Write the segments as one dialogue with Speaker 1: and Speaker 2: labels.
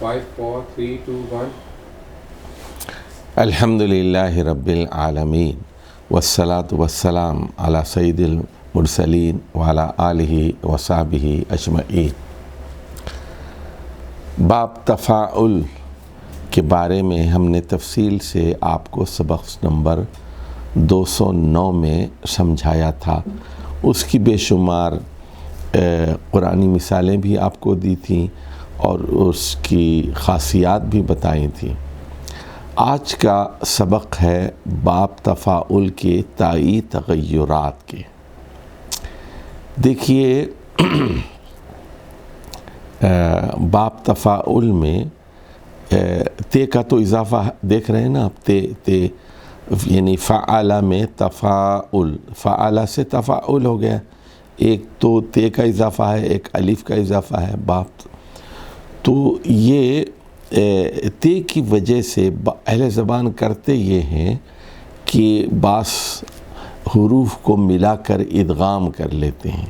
Speaker 1: 5 4 3 2 1
Speaker 2: الحمدللہ رب العالمین والصلاة والسلام علی سید المرسلین وعلی آلہ وصحبہ اجمعین۔ باب تفاعل کے بارے میں ہم نے تفصیل سے آپ کو سبق نمبر 209 میں سمجھایا تھا۔ اس کی بے شمار قرآنی مثالیں بھی آپ کو دی تھیں اور اس کی خاصیات بھی بتائی تھیں۔ آج کا سبق ہے باب تفاعل کے تائی تغیرات کے۔ دیکھیے باب تفاعل میں تے کا تو اضافہ دیکھ رہے ہیں نا آپ، تے یعنی فعل میں تفاعل، فعل سے تفاعل ہو گیا، ایک تو تے کا اضافہ ہے، ایک الف کا اضافہ ہے باب۔ تو یہ تے کی وجہ سے اہل زبان کرتے یہ ہیں کہ بعض حروف کو ملا کر ادغام کر لیتے ہیں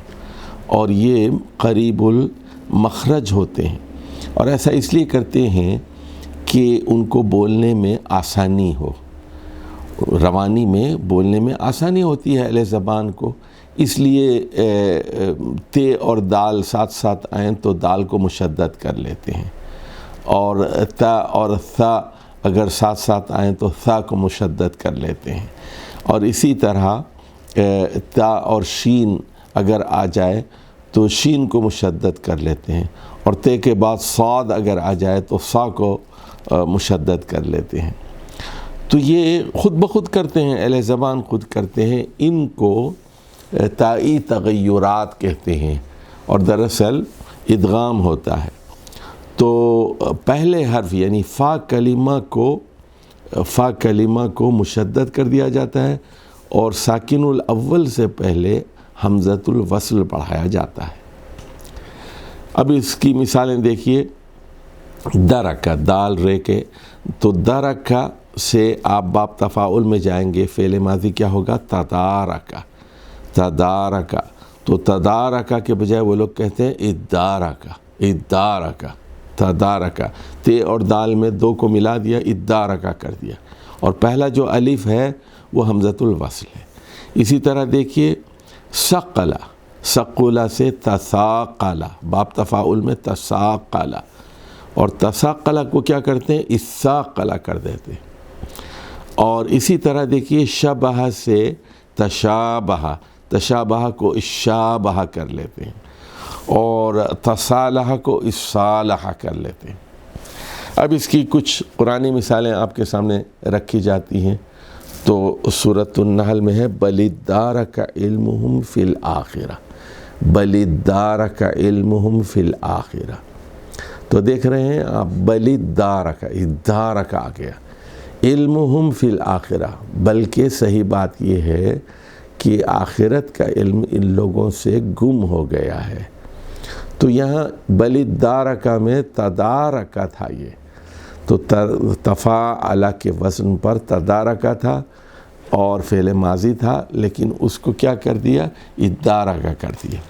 Speaker 2: اور یہ قریب المخرج ہوتے ہیں، اور ایسا اس لیے کرتے ہیں کہ ان کو بولنے میں آسانی ہو، روانی میں بولنے میں آسانی ہوتی ہے اہل زبان کو، اس لیے تے اور دال ساتھ ساتھ آئیں تو دال کو مشدد کر لیتے ہیں، اور تا اور ثا اگر ساتھ ساتھ آئیں تو ثا کو مشدد کر لیتے ہیں، اور اسی طرح تا اور شین اگر آ جائے تو شین کو مشدد کر لیتے ہیں، اور تے کے بعد صاد اگر آ جائے تو صا کو مشدد کر لیتے ہیں۔ تو یہ خود بخود کرتے ہیں، اہل زبان خود کرتے ہیں، ان کو تائی تغیرات کہتے ہیں، اور دراصل ادغام ہوتا ہے۔ تو پہلے حرف یعنی فا کلمہ کو مشدد کر دیا جاتا ہے، اور ساکن الاول سے پہلے حمزۃ الوصل پڑھایا جاتا ہے۔ اب اس کی مثالیں دیکھیے، درکا، دال رے کے، تو درکا سے آپ باب تفاعل میں جائیں گے، فعل ماضی کیا ہوگا؟ تدارکا، تدارکا، تو تدارکا کے بجائے وہ لوگ کہتے ہیں ادارکا، ادارکا، تدارکا، تے اور دال میں دو کو ملا دیا، ادارکا کر دیا، اور پہلا جو الف ہے وہ حمزۃ الوصل ہے۔ اسی طرح دیکھیے ثقلا، ثقلا سے تثاقلا، باب تفاعل میں تثاقلا، اور تثاقلا کو کیا کرتے ہیں؟ اثاقلا کر دیتے ہیں۔ اور اسی طرح دیکھیے شبہ سے تشابہ، تشابہ کو اشابہ کر لیتے ہیں، اور تصالح کو اصالح کر لیتے ہیں۔ اب اس کی کچھ قرآنی مثالیں آپ کے سامنے رکھی جاتی ہیں، تو سورۃ النحل میں ہے بل ادارک علمہم فی الآخرہ، بل ادارک علمہم فی الآخرہ، تو دیکھ رہے ہیں آپ بل ادارک، ادارک آ گیا، علمہم فی الآخرہ، بلکہ صحیح بات یہ ہے کہ آخرت کا علم ان لوگوں سے گم ہو گیا ہے۔ تو یہاں بل ادارکا میں تدارکا تھا، یہ تو تفاعل کے وزن پر تدارکا تھا اور فعل ماضی تھا، لیکن اس کو کیا کر دیا؟ ادارکا کر دیا۔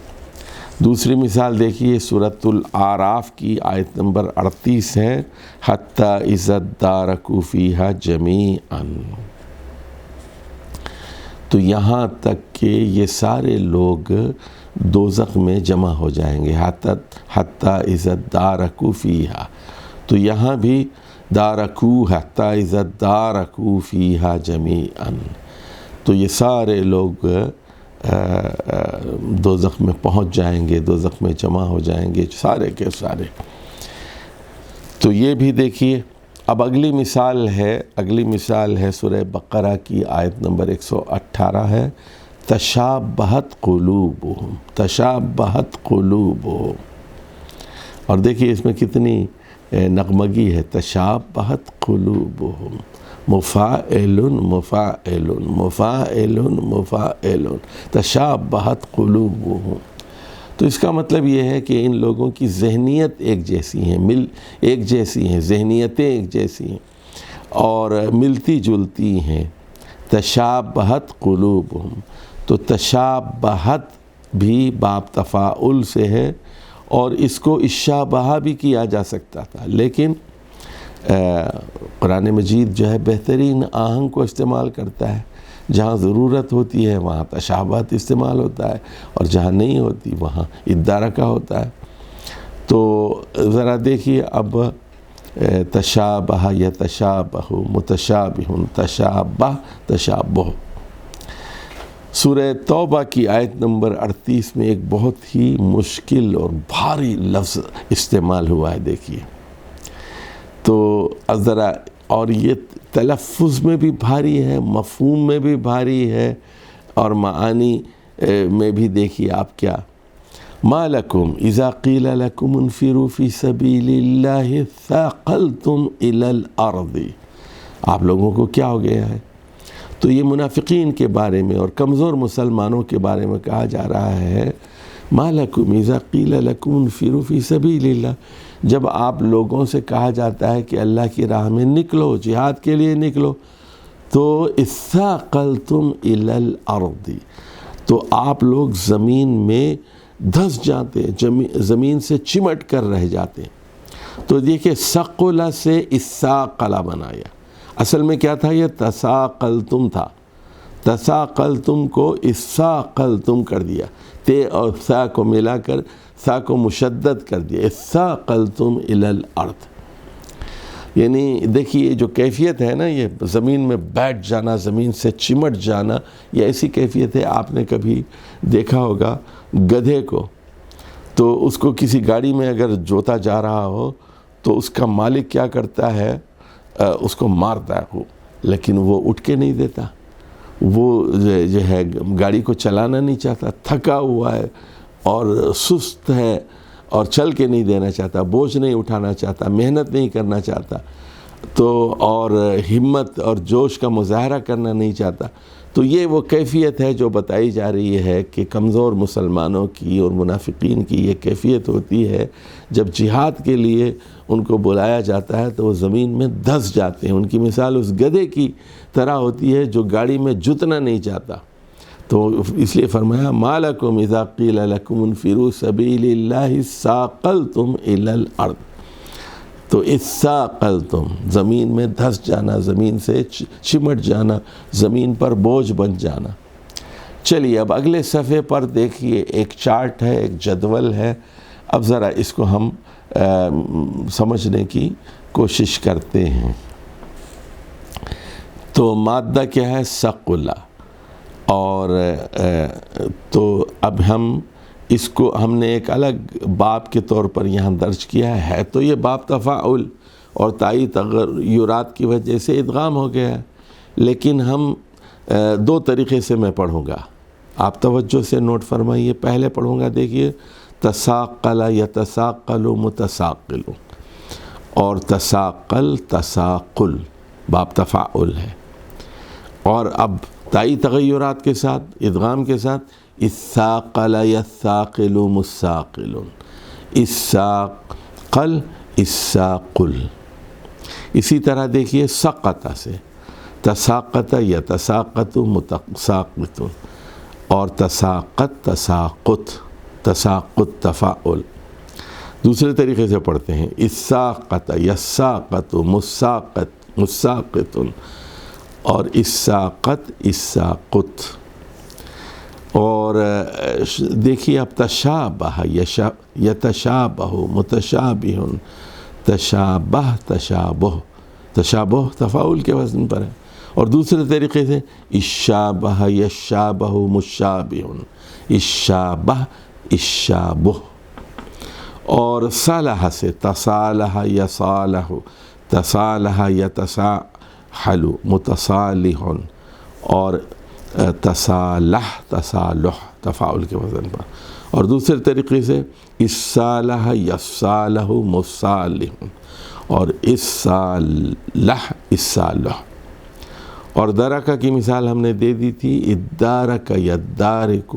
Speaker 2: دوسری مثال دیکھیے سورۃ الاعراف کی آیت نمبر 38 ہے، حتی اذا ادارکوا فیہا جمیعا، تو یہاں تک کہ یہ سارے لوگ دوزخ میں جمع ہو جائیں گے، حتی اذا ادارکوا فیہا، تو یہاں بھی دارکو، حتی اذا ادارکوا فیہا جمیعا، تو یہ سارے لوگ دوزخ میں پہنچ جائیں گے، دوزخ میں جمع ہو جائیں گے، سارے کے سارے۔ تو یہ بھی دیکھیے۔ اب اگلی مثال ہے سورہ بقرہ کی آیت نمبر 118 ہے، تشابہت قلوبہم، تشابہت قلوبہم، اور دیکھیے اس میں کتنی نغمگی ہے، تشابہت قلوبہم، مفاعل مفاعل مفاعل مفاعل، تشابہت قلوبہم۔ تو اس کا مطلب یہ ہے کہ ان لوگوں کی ذہنیت ایک جیسی ہیں، ایک جیسی ہیں، ذہنیتیں ایک جیسی ہیں اور ملتی جلتی ہیں۔ تشابہت قلوبہم، تو تشابہت بھی باب تفاعل سے ہے، اور اس کو اشابہ بھی کیا جا سکتا تھا، لیکن قرآن مجید جو ہے بہترین آہنگ کو استعمال کرتا ہے، جہاں ضرورت ہوتی ہے وہاں تشابہات استعمال ہوتا ہے، اور جہاں نہیں ہوتی وہاں ادارکہ ہوتا ہے۔ تو ذرا دیکھیے اب تشابہ یتشابہ، متشابہ، تشابہ، تشابہ۔ سورہ توبہ کی آیت نمبر 38 میں ایک بہت ہی مشکل اور بھاری لفظ استعمال ہوا ہے، دیکھیے تو ذرا، اور یہ تلفظ میں بھی بھاری ہے، مفہوم میں بھی بھاری ہے، اور معانی میں بھی دیکھیے آپ کیا، ما لکم اذا قیل لکم انفروا فی سبیل اللہ ثاقلتم الی الارض، آپ لوگوں کو کیا ہو گیا ہے؟ تو یہ منافقین کے بارے میں اور کمزور مسلمانوں کے بارے میں کہا جا رہا ہے، ما لکم اذا قیل لکم انفروا فی سبیل اللہ، جب آپ لوگوں سے کہا جاتا ہے کہ اللہ کی راہ میں نکلو، جہاد کے لیے نکلو، تو اثاقلتم الی الارض، تو آپ لوگ زمین میں دھس جاتے ہیں، زمین سے چمٹ کر رہ جاتے ہیں۔ تو دیکھیں ثقل سے اثاقل بنایا، اصل میں کیا تھا؟ یہ تثاقلتم تھا، تثاقلتم کو اثاقلتم کر دیا، تے اور ثا کو ملا کر ثا کو مشدد کر دیا، اثاقلتم الی الارض۔ یعنی دیکھیے جو کیفیت ہے نا، یہ زمین میں بیٹھ جانا، زمین سے چمٹ جانا، یہ ایسی کیفیت ہے۔ آپ نے کبھی دیکھا ہوگا گدھے کو، تو اس کو کسی گاڑی میں اگر جوتا جا رہا ہو تو اس کا مالک کیا کرتا ہے؟ اس کو مارتا ہے وہ، لیکن وہ اٹھ کے نہیں دیتا، وہ جو ہے گاڑی کو چلانا نہیں چاہتا، تھکا ہوا ہے اور سست ہے اور چل کے نہیں دینا چاہتا، بوجھ نہیں اٹھانا چاہتا، محنت نہیں کرنا چاہتا، تو اور ہمت اور جوش کا مظاہرہ کرنا نہیں چاہتا۔ تو یہ وہ کیفیت ہے جو بتائی جا رہی ہے کہ کمزور مسلمانوں کی اور منافقین کی یہ کیفیت ہوتی ہے، جب جہاد کے لیے ان کو بلایا جاتا ہے تو وہ زمین میں دھس جاتے ہیں۔ ان کی مثال اس گدھے کی طرح ہوتی ہے جو گاڑی میں جتنا نہیں چاہتا۔ تو اس لیے فرمایا ما لکم اذا قیل لکم انفروا سبیل اللہ ثاقلتم الی الارض، تو اثاقلتم، زمین میں دھس جانا، زمین سے چمٹ جانا، زمین پر بوجھ بن جانا۔ چلیے اب اگلے صفحے پر دیکھیے، ایک چارٹ ہے، ایک جدول ہے، اب ذرا اس کو ہم سمجھنے کی کوشش کرتے ہیں۔ تو مادہ کیا ہے؟ ثقل، اور تو اب ہم اس کو ہم نے ایک الگ باب کے طور پر یہاں درج کیا ہے، تو یہ باب تفاعل اور تائی تغیرات کی وجہ سے ادغام ہو گیا ہے، لیکن ہم دو طریقے سے میں پڑھوں گا، آپ توجہ سے نوٹ فرمائیے۔ پہلے پڑھوں گا، دیکھیے تثاقل یتثاقل متثاقل، اور تثاقل تثاقل، باب تفاعل ہے، اور اب تائی تغیرات کے ساتھ، ادغام کے ساتھ، اثاقل یثاقل مثاقل، اثاقل اثاقل۔ اسی طرح دیکھیے سقط سے، تساقط یتساقط متساقط، اور تساقط تساقط، تساقط تفاعل۔ دوسرے طریقے سے پڑھتے ہیں، اساقط یساقط مساقط مساقط، اور اساقط اساقط۔ اور دیکھیے اب تشابہ یتشابہ متشابہ، تشابہ تشابہ، تشابہ تفاعل کے وزن پر ہے۔ اور دوسرے طریقے سے اشابہ یشابہ مشابہ، اشابہ اشابہ۔ اور صالح سے تصالح یصالح، تصالح یتصاحل متصالح، اور تصالح تصالح تفاعل کے وزن پر۔ اور دوسرے طریقے سے اصالح یصالح مصالح، اور اصالح اصالح۔ اور درکہ کی مثال ہم نے دے دی تھی، ادارک یدارک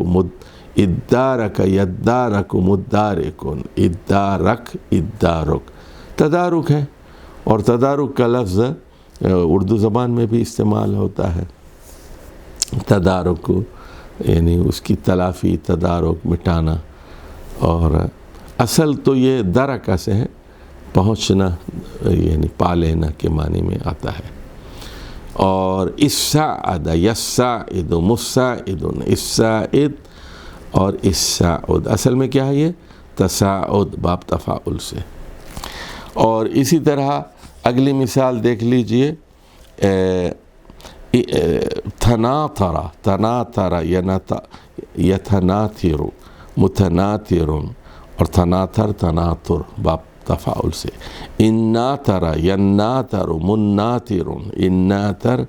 Speaker 2: ادارک یدارک مدارکن، ادارک ادارک، تدارک ہے، اور تدارک کا لفظ اردو زبان میں بھی استعمال ہوتا ہے۔ تدارک یعنی اس کی تلافی، تدارک مٹانا، اور اصل تو یہ درکہ سے ہے، پہنچنا، یعنی پا لینا کے معنی میں آتا ہے. اور السعد یسعد مساعد، الساعد اور الساعد اصل میں کیا ہے؟ یہ تساعد باب تفاعل سے. اور اسی طرح اگلی مثال دیکھ لیجئے، تناثر، تناثر یتناثر، متناثر، اور تناثر تناثر باب تفاعل سے. اناثر یناثر مناثر، اناثر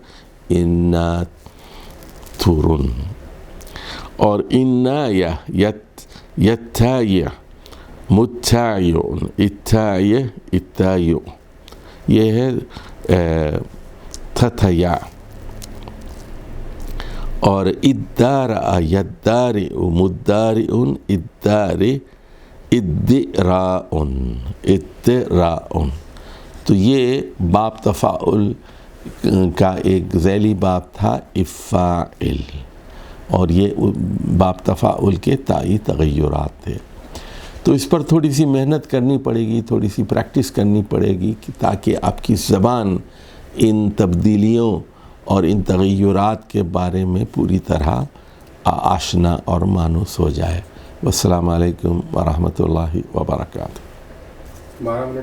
Speaker 2: اناثر. اور انایہ یتایہ متایع، اتایہ اتایع، یہ ہے تتیع. اور ادارع یدارع مدارع، ادارع ادراء، ادراء. تو یہ باب تفاعل کا ایک ذیلی باب تھا افاعل، اور یہ باب تفاعل کے تائی تغیرات تھے. تو اس پر تھوڑی سی محنت کرنی پڑے گی، تھوڑی سی پریکٹس کرنی پڑے گی تاکہ آپ کی زبان ان تبدیلیوں اور ان تغیرات کے بارے میں پوری طرح آشنا اور مانوس ہو جائے. والسلام علیکم ورحمۃ اللہ وبرکاتہ.
Speaker 1: 12 منٹ